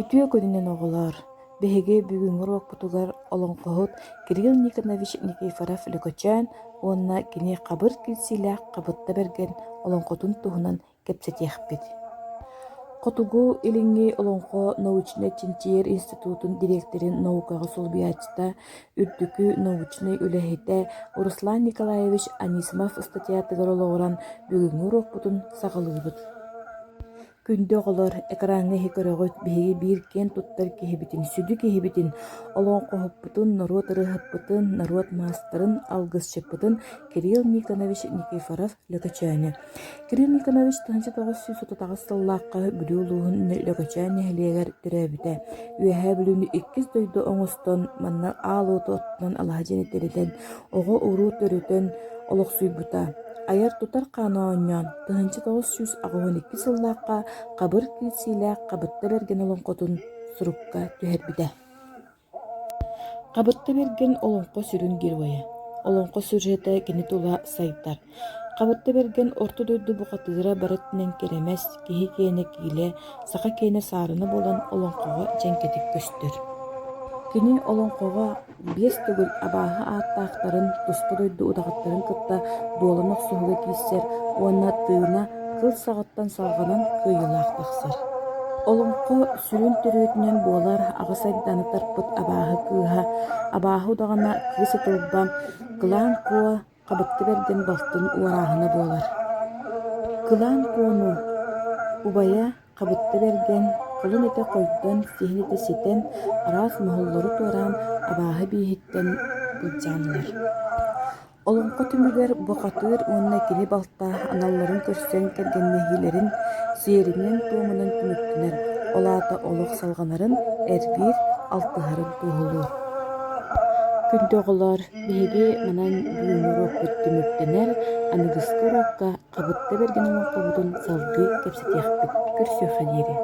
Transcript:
Ütüе көнүнен оҕолоор, бэһиги бүгүҥҥүр уоппутугар олоҥхоһут Кирилл Никонович Никифоров Лөкөчөөн уонна кини хабыр килсиилээх хабытта берген олоҥхотун туһунан кэпсэтиэхпит. Хотугу илиҥҥи олоҥхо научно-чинчиер институтун директорин наукаҕа сулбуйааччыта, үрдүкү научный үлэһитэ Руслан Николаевич Анисимов статьятыгар олоҕуран бүгүҥҥүр уоппутун саҕалыыбыт. Күндө оҕолор экранга иһи көрөҕүт биһиги биир киэн туттар киһибитин, сүдү киһибитин, олоҥхоһуппутун, норуот ырыахаппытын, норуот маастарын алгысчыппытын Кирилл Никонович Никифоров Лөкөчөөнү. Кирилл Никонович 1930 сыллаахха бүлүү улууһун Лөкөчөөн эһилиэгэр төрөөбүтэ. Үөһэ бүлүүнү иккис дойду оҥостон, манна аалууту оттунан алаһа дьэнитэритэн, оҕо уруу төрүтөн олохсуйбута. Аяр тутар хаана 1992 сыллаахха хабыр киирсиилээх хабытта берген олоҥхотун сурукка түһэрбитэ. Хабытта берген олоҥхо сүрүн героя. Олоҥхо сюжеты кини тула сайдар. Хабытта берген орто дойду бухатыыра барыттынан керемес, киһи киэнэ киилэ, саха киэнэ саарыны болан олоҥхоҕо дьэҥкэтик көстөр. Кини олоҥхоҕо биэс түгүл абааһы ааттаахтарын, туспа дойду удаҕаттарын кытта дуолан охсуһуга кииссэр, уонна тыына кыл саҕаттан салҕанан кыйылаах тахсар. Олоҥхо сүрүн төрүөтүнэн буолар аҕас айдааны тарпыт абааһы кыыһа, абааһы удаҕана кыыс ытылба, кылаан куо хабытта берген балтын уорааһына буолар. Кылаан куону убайа хабытта берген холун этэ хойдон, сиһин этэ ситэн, араас моһоллору туораан абааһы бииһиттэн былдьааннар. Олоҥхо түмүгэр бухатыыр уонна кини балтаах аналларын көрсөн кэргэннэһиилэрин сиэринэн туомунан түмүктүнэр, олаата олох салҕанарын эргиир алтыһарын туһулуур. Күндө оҕолоор биһиги манан бүгүҥүр уоппут түмүктэнэр, аныгыска ураакка хабытта берген олоҥхобутун салгыы кэпсэтиэхпит көрсүөхэ диэри.